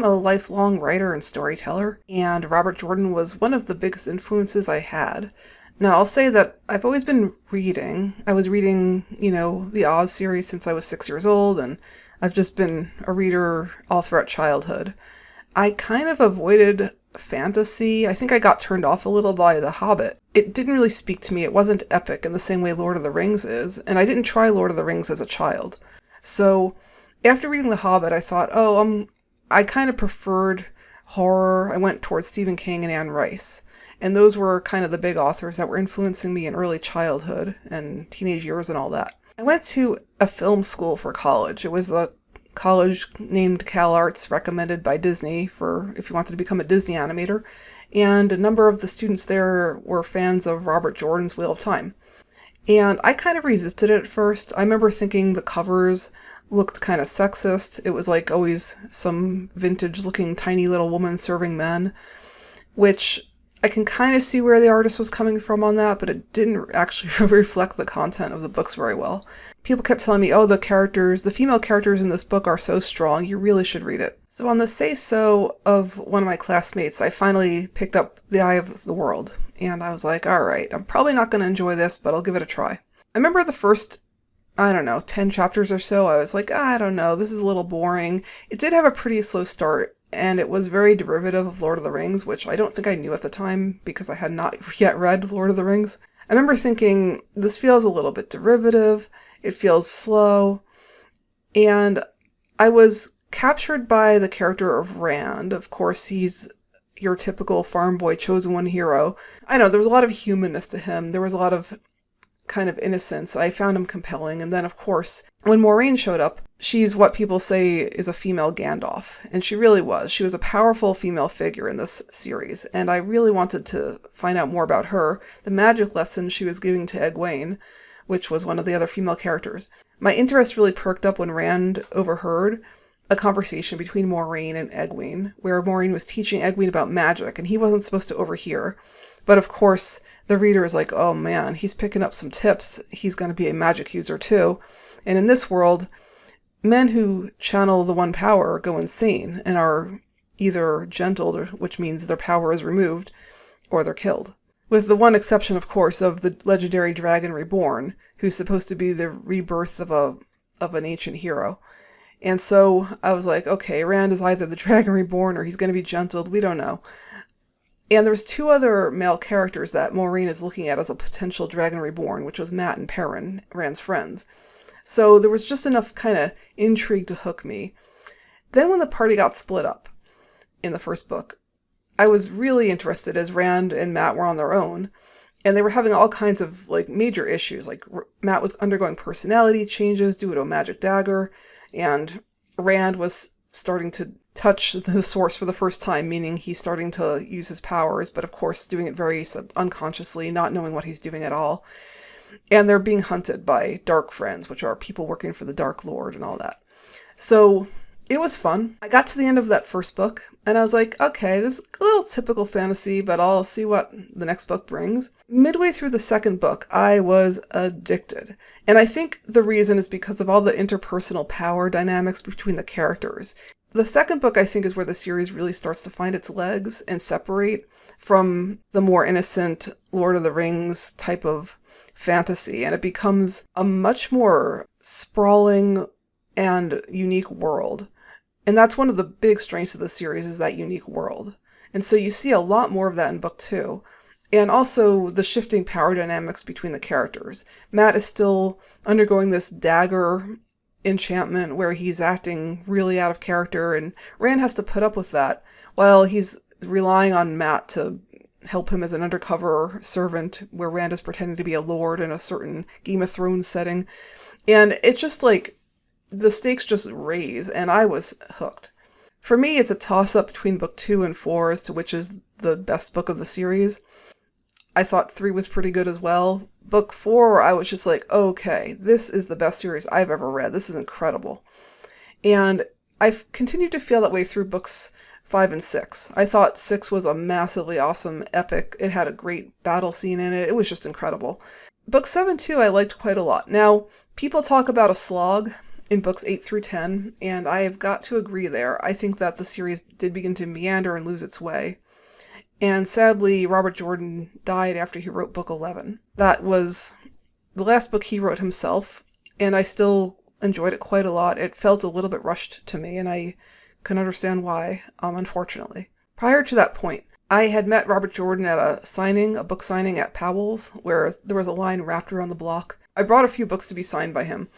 am a lifelong writer and storyteller, and Robert Jordan was one of the biggest influences I had. Now, I'll say that I've always been reading. I was reading, the Oz series since I was 6 years old, and I've just been a reader all throughout childhood. I kind of avoided fantasy. I think I got turned off a little by The Hobbit. It didn't really speak to me. It wasn't epic in the same way Lord of the Rings is, and I didn't try Lord of the Rings as a child. So after reading The Hobbit, I thought, I kind of preferred horror. I went towards Stephen King and Anne Rice. And those were kind of the big authors that were influencing me in early childhood and teenage years and all that. I went to a film school for college. It was a college named Cal Arts, recommended by Disney for if you wanted to become a Disney animator. And a number of the students there were fans of Robert Jordan's Wheel of Time. And I kind of resisted it at first. I remember thinking the covers looked kind of sexist. It was like always some vintage-looking tiny little woman serving men, which I can kind of see where the artist was coming from on that, but it didn't actually reflect the content of the books very well. People kept telling me, the female characters in this book are so strong, you really should read it. So on the say-so of one of my classmates, I finally picked up The Eye of the World, and I was like, all right, I'm probably not going to enjoy this, but I'll give it a try. I remember the first 10 chapters or so, I was like, I don't know, this is a little boring. It did have a pretty slow start, and it was very derivative of Lord of the Rings, which I don't think I knew at the time because I had not yet read Lord of the Rings. I remember thinking, this feels a little bit derivative, it feels slow, and I was captured by the character of Rand. Of course, he's your typical farm boy chosen one hero. I know, there was a lot of humanness to him, there was a lot of kind of innocence. I found him compelling. And then, of course, when Moiraine showed up, she's what people say is a female Gandalf. And she really was. She was a powerful female figure in this series. And I really wanted to find out more about her, the magic lessons she was giving to Egwene, which was one of the other female characters. My interest really perked up when Rand overheard a conversation between Moiraine and Egwene, where Moiraine was teaching Egwene about magic, and he wasn't supposed to overhear. But of course, the reader is like, oh man, he's picking up some tips. He's going to be a magic user too. And in this world, men who channel the one power go insane and are either gentled, which means their power is removed, or they're killed. With the one exception, of course, of the legendary Dragon Reborn, who's supposed to be the rebirth of an ancient hero. And so I was like, okay, Rand is either the Dragon Reborn or he's going to be gentled. We don't know. And there's two other male characters that Moiraine is looking at as a potential Dragon Reborn, which was Mat and Perrin, Rand's friends. So there was just enough kind of intrigue to hook me. Then when the party got split up in the first book, I was really interested as Rand and Mat were on their own. And they were having all kinds of major issues. Mat was undergoing personality changes due to a magic dagger. And Rand was starting to touch the source for the first time, meaning he's starting to use his powers, but of course doing it very unconsciously, not knowing what he's doing at all. And they're being hunted by dark friends, which are people working for the Dark Lord and all that. So it was fun. I got to the end of that first book, and I was like, okay, this is a little typical fantasy, but I'll see what the next book brings. Midway through the second book, I was addicted. And I think the reason is because of all the interpersonal power dynamics between the characters. The second book, I think, is where the series really starts to find its legs and separate from the more innocent Lord of the Rings type of fantasy, and it becomes a much more sprawling and unique world. And that's one of the big strengths of the series, is that unique world. And so you see a lot more of that in book 2. And also the shifting power dynamics between the characters. Mat is still undergoing this dagger enchantment where he's acting really out of character, and Rand has to put up with that while he's relying on Mat to help him as an undercover servant, where Rand is pretending to be a lord in a certain Game of Thrones setting. And it's just the stakes just raise, and I was hooked. For me, it's a toss-up between book 2 and 4 as to which is the best book of the series. I thought 3 was pretty good as well. Book 4, I was just like, okay, this is the best series I've ever read. This is incredible. And I've continued to feel that way through books 5 and 6. I thought 6 was a massively awesome epic. It had a great battle scene in it. It was just incredible. Book 7, too, I liked quite a lot. Now, people talk about a slog, in books 8 through 10, and I have got to agree there. I think that the series did begin to meander and lose its way. And sadly, Robert Jordan died after he wrote book 11. That was the last book he wrote himself, and I still enjoyed it quite a lot. It felt a little bit rushed to me, and I can understand why, unfortunately. Prior to that point, I had met Robert Jordan at a book signing at Powell's, where there was a line wrapped around the block. I brought a few books to be signed by him.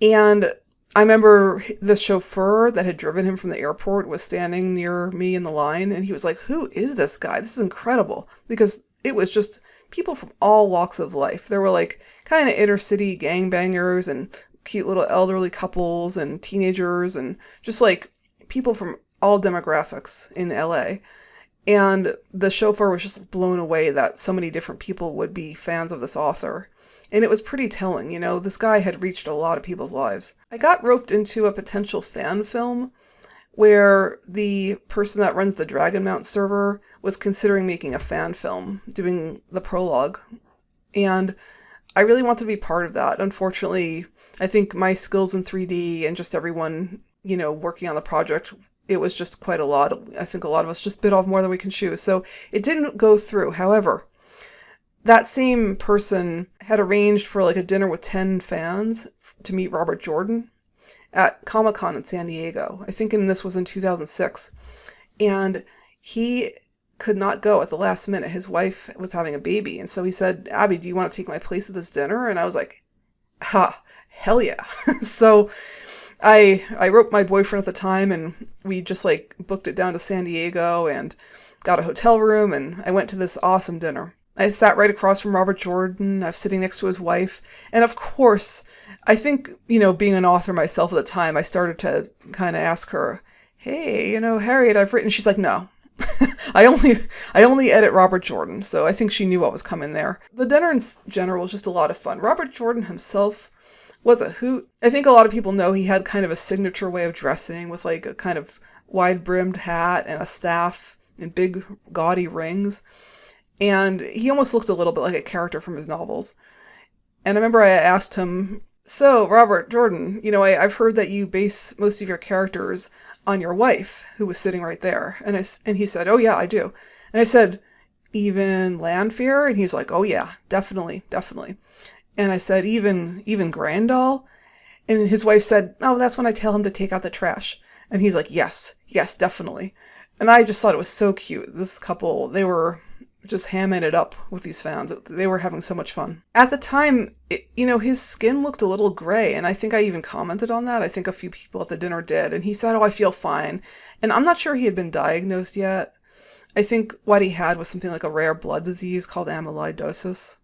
And I remember the chauffeur that had driven him from the airport was standing near me in the line, and he was like, "Who is this guy? This is incredible." Because it was just people from all walks of life. There were like kind of inner city gangbangers and cute little elderly couples and teenagers and just like people from all demographics in LA. And the chauffeur was just blown away that so many different people would be fans of this author. And it was pretty telling, this guy had reached a lot of people's lives. I got roped into a potential fan film where the person that runs the Dragonmount server was considering making a fan film, doing the prologue. And I really wanted to be part of that. Unfortunately, I think my skills in 3D and just everyone, working on the project, it was just quite a lot. I think a lot of us just bit off more than we can chew. So it didn't go through. However, that same person had arranged for like a dinner with 10 fans to meet Robert Jordan at Comic-Con in San Diego. I think this was in 2006. And he could not go at the last minute. His wife was having a baby. And so he said, "Abby, do you want to take my place at this dinner?" And I was like, hell yeah. So I wrote my boyfriend at the time, and we just like booked it down to San Diego and got a hotel room, and I went to this awesome dinner. I sat right across from Robert Jordan. I was sitting next to his wife. And of course, I think, being an author myself at the time, I started to kind of ask her, "Hey, Harriet, I've written." She's like, "No, I only edit Robert Jordan." So I think she knew what was coming there. The dinner in general was just a lot of fun. Robert Jordan himself was a hoot. I think a lot of people know he had kind of a signature way of dressing with like a kind of wide-brimmed hat and a staff and big gaudy rings. And he almost looked a little bit like a character from his novels. And I remember I asked him, "So, Robert Jordan, I've heard that you base most of your characters on your wife," who was sitting right there. And he said, "Oh yeah, I do." And I said, "Even Lanfear?" And he's like, "Oh yeah, definitely. And I said, even Grandal?" And his wife said, "Oh, that's when I tell him to take out the trash." And he's like, yes, definitely. And I just thought it was so cute. This couple, they were just hamming it up with these fans. They were having so much fun. At the time, his skin looked a little gray, and I think I even commented on that. I think a few people at the dinner did, and he said, "Oh, I feel fine." And I'm not sure he had been diagnosed yet. I think what he had was something like a rare blood disease called amyloidosis,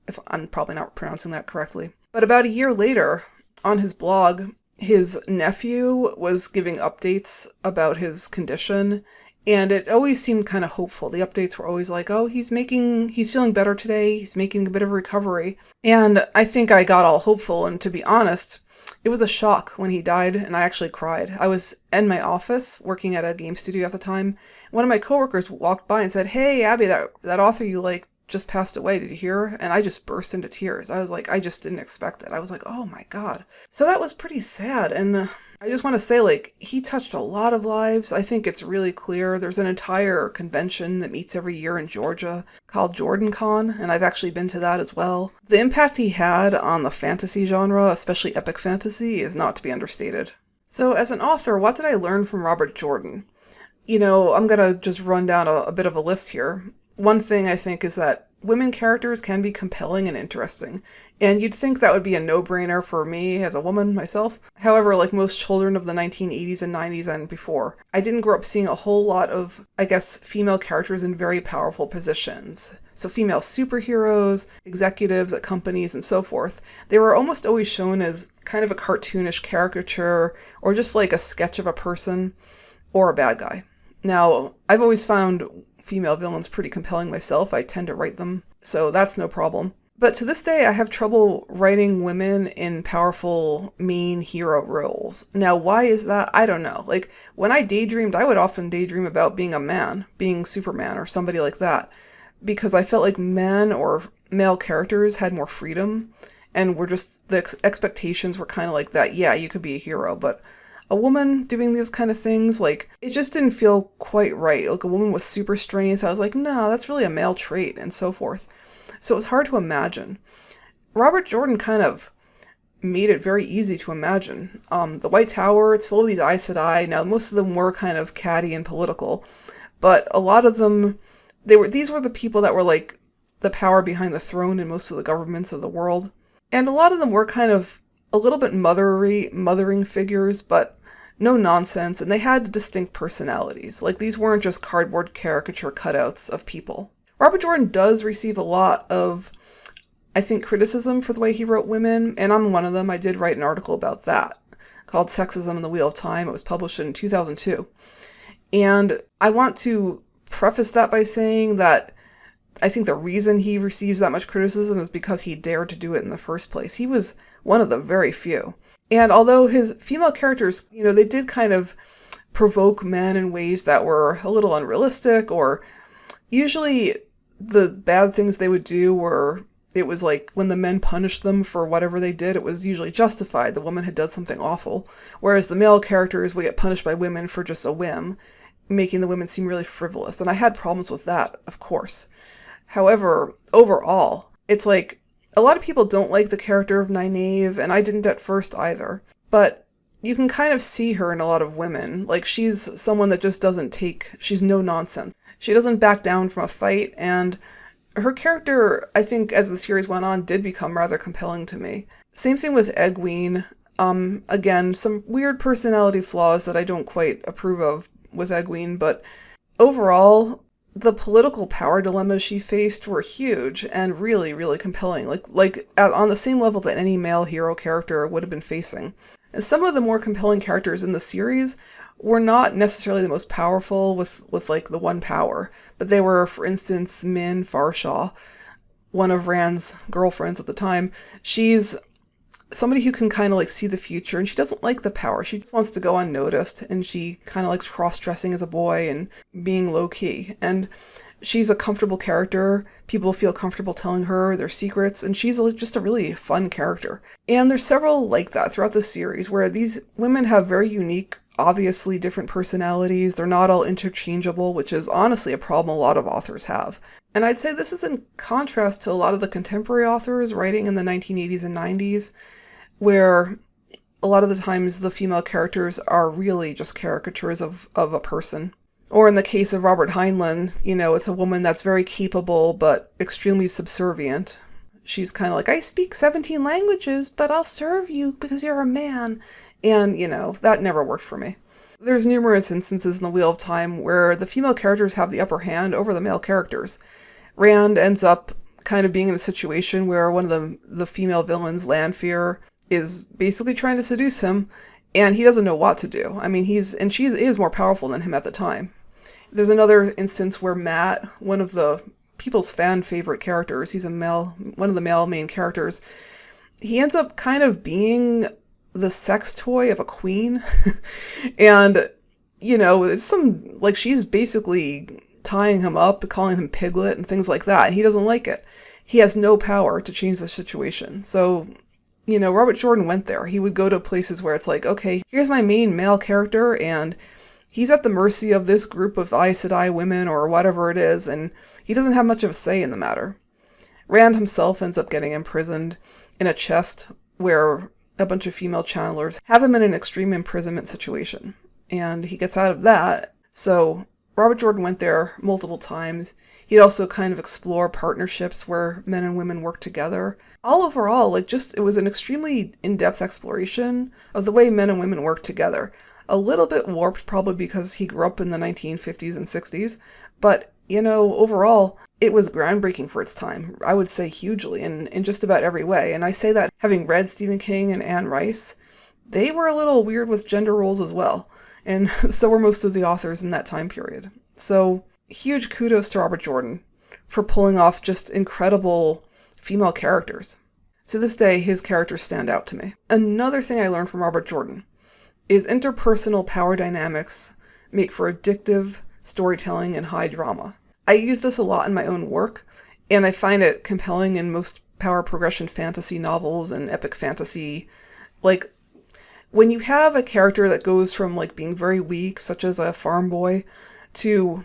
if I'm probably not pronouncing that correctly. But about a year later, on his blog, his nephew was giving updates about his condition, and it always seemed kind of hopeful. The updates were always like, "Oh, he's feeling better today. He's making a bit of a recovery." And I think I got all hopeful. And to be honest, it was a shock when he died, and I actually cried. I was in my office working at a game studio at the time. One of my coworkers walked by and said, "Hey, Abby, that author you like just passed away. Did you hear?" And I just burst into tears. I was like, I just didn't expect it. I was like, oh my God. So that was pretty sad. And I just want to say, like, he touched a lot of lives. I think it's really clear. There's an entire convention that meets every year in Georgia called JordanCon, and I've actually been to that as well. The impact he had on the fantasy genre, especially epic fantasy, is not to be understated. So as an author, what did I learn from Robert Jordan? I'm going to just run down a bit of a list here. One thing I think is that women characters can be compelling and interesting, and you'd think that would be a no-brainer for me as a woman myself. However, like most children of the 1980s and 90s and before, I didn't grow up seeing a whole lot of, female characters in very powerful positions. So female superheroes, executives at companies, and so forth. They were almost always shown as kind of a cartoonish caricature, or just like a sketch of a person, or a bad guy. Now, I've always found female villains pretty compelling myself. I tend to write them, so that's no problem. But to this day, I have trouble writing women in powerful, main hero roles. Now, why is that? I don't know. Like, when I daydreamed, I would often daydream about being a man, being Superman or somebody like that, because I felt like men or male characters had more freedom, and the expectations were kind of like that. Yeah, you could be a hero, but a woman doing these kind of things, like, it just didn't feel quite right. Like a woman with super strength, I was like, no, that's really a male trait, and so forth. So it was hard to imagine. Robert Jordan kind of made it very easy to imagine. The White Tower, it's full of these Aes Sedai. Now, most of them were kind of catty and political, but a lot of them, these were the people that were like the power behind the throne in most of the governments of the world. And a lot of them were kind of a little bit mothering figures, but no nonsense, and they had distinct personalities. Like, these weren't just cardboard caricature cutouts of people. Robert Jordan does receive a lot of, I think, criticism for the way he wrote women, and I'm one of them. I did write an article about that called Sexism in the Wheel of Time. It was published in 2002. And I want to preface that by saying that I think the reason he receives that much criticism is because he dared to do it in the first place. He was one of the very few. And although his female characters, they did kind of provoke men in ways that were a little unrealistic, or usually the bad things they would do were, it was like when the men punished them for whatever they did, it was usually justified. The woman had done something awful. Whereas the male characters would get punished by women for just a whim, making the women seem really frivolous. And I had problems with that, of course. However, overall, it's like, a lot of people don't like the character of Nynaeve, and I didn't at first either. But you can kind of see her in a lot of women. Like, she's someone that just she's no nonsense. She doesn't back down from a fight, and her character, I think, as the series went on, did become rather compelling to me. Same thing with Egwene. Again, some weird personality flaws that I don't quite approve of with Egwene, but overall, the political power dilemmas she faced were huge and really, really compelling, on the same level that any male hero character would have been facing. And some of the more compelling characters in the series were not necessarily the most powerful with like the one power, but they were, for instance, Min Farshaw, one of Rand's girlfriends at the time. She's somebody who can kind of like see the future, and she doesn't like the power. She just wants to go unnoticed, and she kind of likes cross-dressing as a boy and being low-key. And she's a comfortable character. People feel comfortable telling her their secrets, and she's just a really fun character. And there's several like that throughout the series, where these women have very unique, obviously different personalities. They're not all interchangeable, which is honestly a problem a lot of authors have. And I'd say this is in contrast to a lot of the contemporary authors writing in the 1980s and 90s, where a lot of the times the female characters are really just caricatures of a person. Or in the case of Robert Heinlein, it's a woman that's very capable but extremely subservient. She's kind of like, I speak 17 languages, but I'll serve you because you're a man. And, that never worked for me. There's numerous instances in the Wheel of Time where the female characters have the upper hand over the male characters. Rand ends up kind of being in a situation where one of the female villains, Lanfear, is basically trying to seduce him, and he doesn't know what to do. I mean, she is more powerful than him at the time. There's another instance where Matt, one of the people's fan favorite characters, he's one of the male main characters, he ends up kind of being the sex toy of a queen. And, she's basically tying him up, calling him Piglet and things like that. He doesn't like it. He has no power to change the situation. So, Robert Jordan went there. He would go to places where it's like, okay, here's my main male character, and he's at the mercy of this group of Aes Sedai women or whatever it is, and he doesn't have much of a say in the matter. Rand himself ends up getting imprisoned in a chest where a bunch of female channelers have him in an extreme imprisonment situation, and he gets out of that. So Robert Jordan went there multiple times. He'd also kind of explore partnerships where men and women work together. All overall, it was an extremely in-depth exploration of the way men and women work together. A little bit warped, probably because he grew up in the 1950s and 60s, but, overall, it was groundbreaking for its time. I would say hugely in just about every way. And I say that having read Stephen King and Anne Rice, they were a little weird with gender roles as well. And so were most of the authors in that time period. So huge kudos to Robert Jordan for pulling off just incredible female characters. To this day, his characters stand out to me. Another thing I learned from Robert Jordan is interpersonal power dynamics make for addictive storytelling and high drama. I use this a lot in my own work, and I find it compelling in most power progression fantasy novels and epic fantasy, like, when you have a character that goes from, like, being very weak, such as a farm boy, to,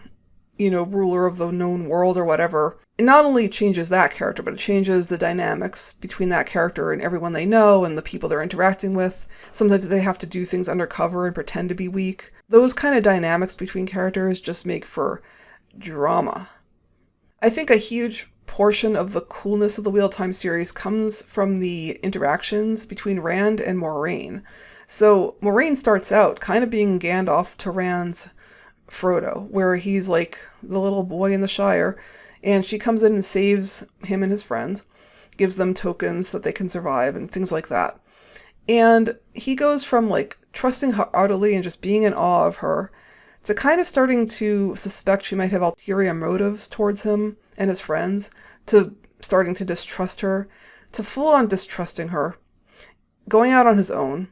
ruler of the known world or whatever, it not only changes that character, but it changes the dynamics between that character and everyone they know and the people they're interacting with. Sometimes they have to do things undercover and pretend to be weak. Those kind of dynamics between characters just make for drama. I think a huge portion of the coolness of the Wheel of Time series comes from the interactions between Rand and Moiraine. So Moiraine starts out kind of being Gandalf to Rand's Frodo, where he's like the little boy in the Shire, and she comes in and saves him and his friends, gives them tokens so that they can survive and things like that. And he goes from like trusting her utterly and just being in awe of her to kind of starting to suspect she might have ulterior motives towards him and his friends, to starting to distrust her, to full on distrusting her, going out on his own,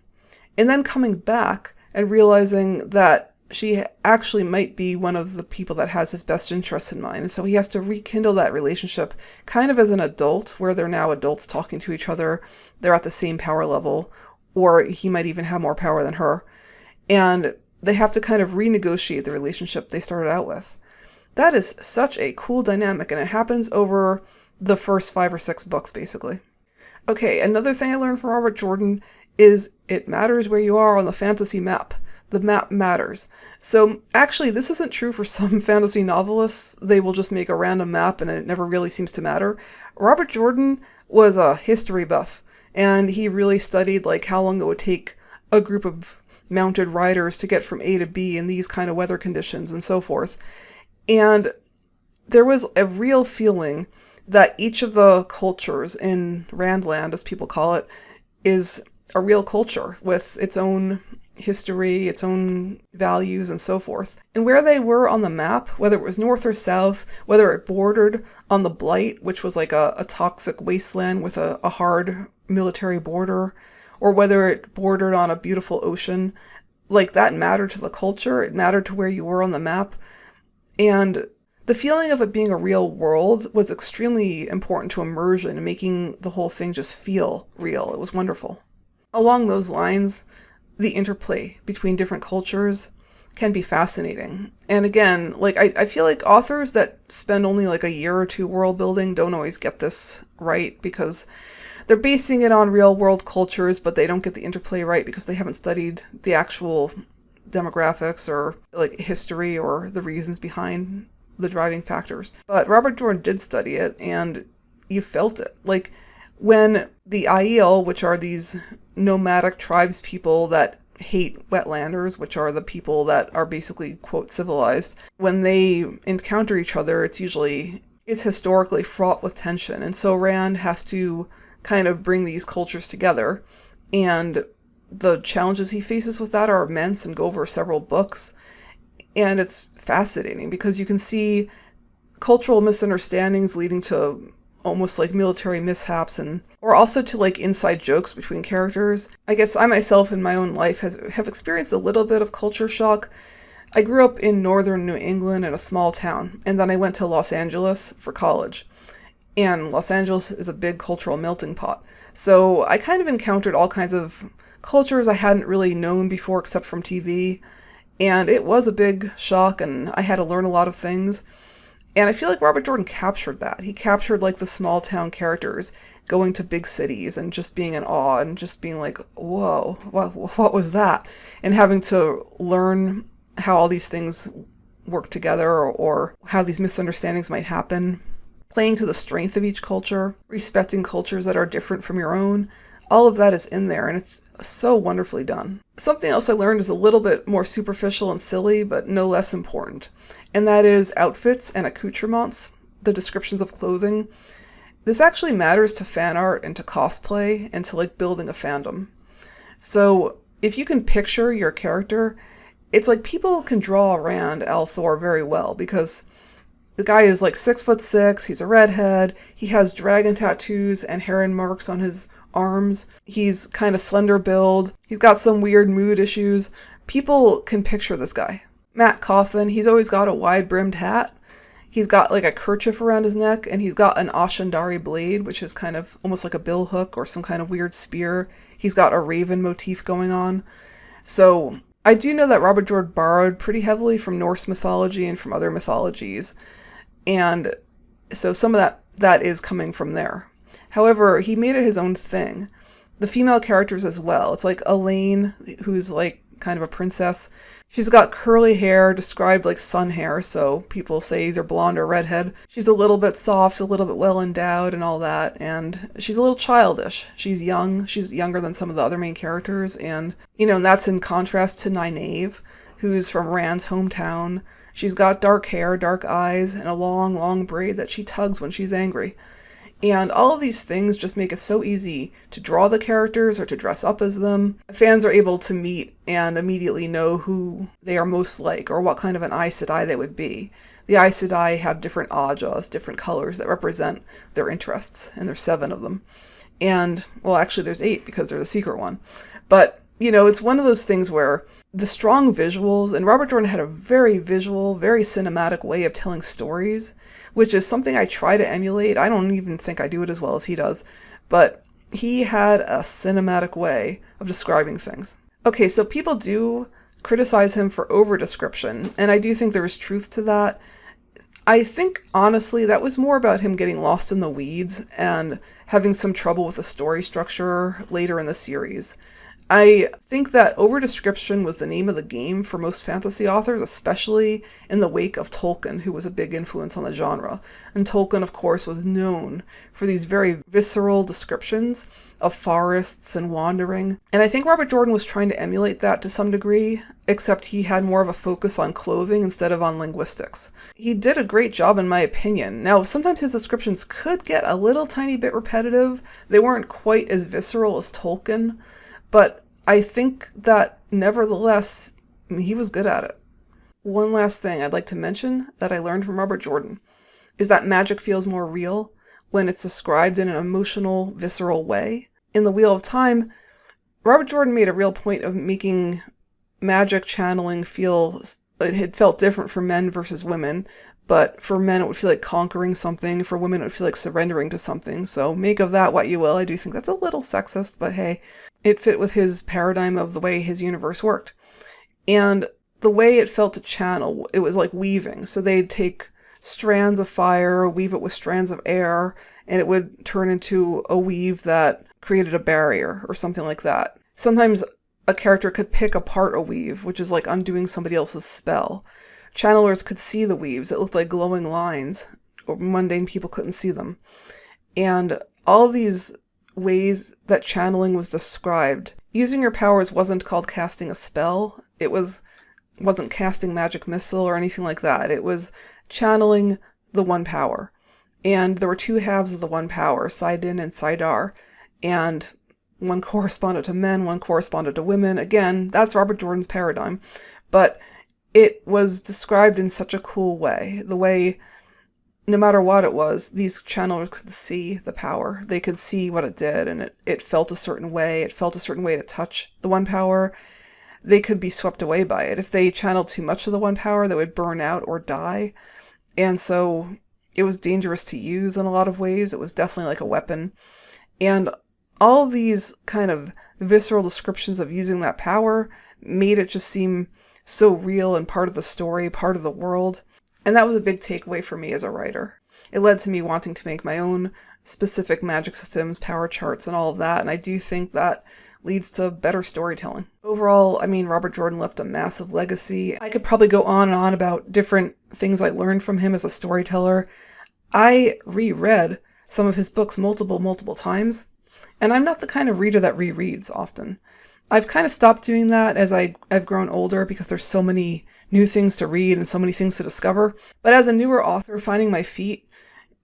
and then coming back and realizing that she actually might be one of the people that has his best interests in mind. And so he has to rekindle that relationship kind of as an adult, where they're now adults talking to each other. They're at the same power level, or he might even have more power than her. And they have to kind of renegotiate the relationship they started out with. That is such a cool dynamic, and it happens over the first 5 or 6 books, basically. Okay, another thing I learned from Robert Jordan is it matters where you are on the fantasy map. The map matters. So actually, this isn't true for some fantasy novelists. They will just make a random map and it never really seems to matter. Robert Jordan was a history buff, and he really studied like how long it would take a group of mounted riders to get from A to B in these kind of weather conditions and so forth. And there was a real feeling that each of the cultures in Randland, as people call it, is a real culture with its own history, its own values, and so forth. And where they were on the map, whether it was north or south, whether it bordered on the Blight, which was like a toxic wasteland with a hard military border, or whether it bordered on a beautiful ocean, like that mattered to the culture. It mattered to where you were on the map. And the feeling of it being a real world was extremely important to immersion and making the whole thing just feel real. It was wonderful. Along those lines, the interplay between different cultures can be fascinating. And again, like I feel like authors that spend only like a year or two world building don't always get this right, because they're basing it on real world cultures, but they don't get the interplay right because they haven't studied the actual demographics or like history or the reasons behind the driving factors. But Robert Jordan did study it, and you felt it. Like when the Aiel, which are these nomadic tribes people that hate wetlanders, which are the people that are basically, quote, civilized, when they encounter each other, it's historically fraught with tension. And so Rand has to kind of bring these cultures together, and the challenges he faces with that are immense and go over several books. And it's fascinating because you can see cultural misunderstandings leading to almost like military mishaps, or also to like inside jokes between characters. I guess I myself in my own life have experienced a little bit of culture shock. I grew up in northern New England in a small town, and then I went to Los Angeles for college. And Los Angeles is a big cultural melting pot. So I kind of encountered all kinds of cultures I hadn't really known before except from TV. And it was a big shock, and I had to learn a lot of things. And I feel like Robert Jordan captured that. He captured like the small town characters going to big cities and just being in awe and just being like, whoa, what was that? And having to learn how all these things work together, or how these misunderstandings might happen. Playing to the strength of each culture, respecting cultures that are different from your own. All of that is in there, and it's so wonderfully done. Something else I learned is a little bit more superficial and silly, but no less important. And that is outfits and accoutrements, the descriptions of clothing. This actually matters to fan art and to cosplay and to like building a fandom. So if you can picture your character, it's like people can draw around Althor very well, because the guy is like 6'6", he's a redhead, he has dragon tattoos and heron marks on his arms, he's kind of slender build, he's got some weird mood issues. People can picture this guy. Matt Cawthon, he's always got a wide-brimmed hat. He's got like a kerchief around his neck, and he's got an ashendari blade, which is kind of almost like a bill hook or some kind of weird spear. He's got a raven motif going on. So I do know that Robert Jordan borrowed pretty heavily from Norse mythology and from other mythologies. And so some of that is coming from there. However, he made it his own thing. The female characters as well. It's like Elaine, who's like kind of a princess. She's got curly hair, described like sun hair, so people say either blonde or redhead. She's a little bit soft, a little bit well endowed and all that, and she's a little childish. She's young. She's younger than some of the other main characters, and that's in contrast to Nynaeve, who's from Rand's hometown. She's got dark hair, dark eyes, and a long, long braid that she tugs when she's angry. And all of these things just make it so easy to draw the characters or to dress up as them. Fans are able to meet and immediately know who they are most like or what kind of an Aes Sedai they would be. The Aes Sedai have different Ajahs, different colors that represent their interests, and there's 7 of them. And, well, actually there's 8 because there's a secret one. But, it's one of those things where the strong visuals, and Robert Jordan had a very visual, very cinematic way of telling stories, which is something I try to emulate. I don't even think I do it as well as he does, but he had a cinematic way of describing things. Okay, so people do criticize him for over-description, and I do think there is truth to that. I think, honestly, that was more about him getting lost in the weeds and having some trouble with the story structure later in the series. I think that over-description was the name of the game for most fantasy authors, especially in the wake of Tolkien, who was a big influence on the genre. And Tolkien, of course, was known for these very visceral descriptions of forests and wandering. And I think Robert Jordan was trying to emulate that to some degree, except he had more of a focus on clothing instead of on linguistics. He did a great job, in my opinion. Now, sometimes his descriptions could get a little tiny bit repetitive. They weren't quite as visceral as Tolkien, but I think that nevertheless, he was good at it. One last thing I'd like to mention that I learned from Robert Jordan is that magic feels more real when it's described in an emotional, visceral way. In The Wheel of Time, Robert Jordan made a real point of making magic channeling it had felt different for men versus women, but for men it would feel like conquering something, for women it would feel like surrendering to something. So make of that what you will. I do think that's a little sexist, but hey, it fit with his paradigm of the way his universe worked. And the way it felt to channel, it was like weaving. So they'd take strands of fire, weave it with strands of air, and it would turn into a weave that created a barrier or something like that. Sometimes a character could pick apart a weave, which is like undoing somebody else's spell. Channelers could see the weaves. It looked like glowing lines, or mundane people couldn't see them. And all of these ways that channeling was described, using your powers wasn't called casting a spell. It wasn't casting magic missile or anything like that. It was channeling the one power. And there were 2 halves of the one power, Saidin and Saidar. And one corresponded to men, one corresponded to women. Again, that's Robert Jordan's paradigm. But it was described in such a cool way. The way, no matter what it was, these channelers could see the power. They could see what it did, and it felt a certain way. It felt a certain way to touch the one power. They could be swept away by it. If they channeled too much of the one power, they would burn out or die. And so it was dangerous to use in a lot of ways. It was definitely like a weapon. And all these kind of visceral descriptions of using that power made it just seem so real and part of the story, part of the world. And that was a big takeaway for me as a writer. It led to me wanting to make my own specific magic systems, power charts, and all of that. And I do think that leads to better storytelling. Overall, Robert Jordan left a massive legacy. I could probably go on and on about different things I learned from him as a storyteller. I reread some of his books multiple times, and I'm not the kind of reader that rereads often. I've kind of stopped doing that as I've grown older because there's so many new things to read and so many things to discover. But as a newer author finding my feet,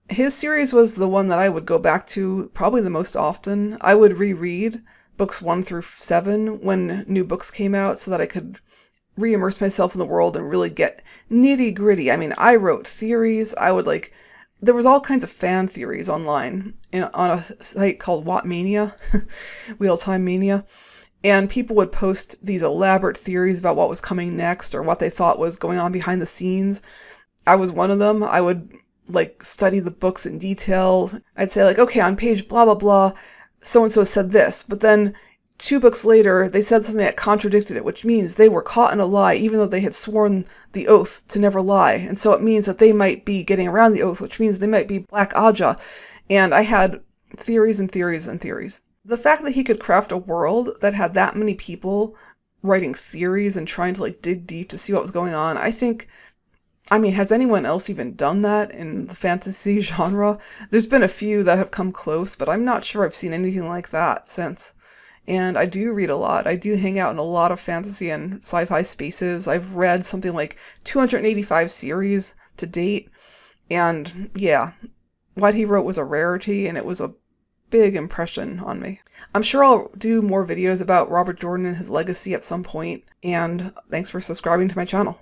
his series was the one that I would go back to probably the most often. I would reread books 1 through 7 when new books came out so that I could re-immerse myself in the world and really get nitty-gritty. I wrote theories. There was all kinds of fan theories online on a site called Whatmania, Wheel Time Mania. And people would post these elaborate theories about what was coming next or what they thought was going on behind the scenes. I was one of them. I would like study the books in detail. I'd say like, okay, on page blah, blah, blah, so-and-so said this, but then 2 books later, they said something that contradicted it, which means they were caught in a lie, even though they had sworn the oath to never lie. And so it means that they might be getting around the oath, which means they might be Black Aja. And I had theories and theories and theories. The fact that he could craft a world that had that many people writing theories and trying to like dig deep to see what was going on, I mean, has anyone else even done that in the fantasy genre? There's been a few that have come close, but I'm not sure I've seen anything like that since. And I do read a lot. I do hang out in a lot of fantasy and sci-fi spaces. I've read something like 285 series to date. And yeah, what he wrote was a rarity, and it was a big impression on me. I'm sure I'll do more videos about Robert Jordan and his legacy at some point. And thanks for subscribing to my channel.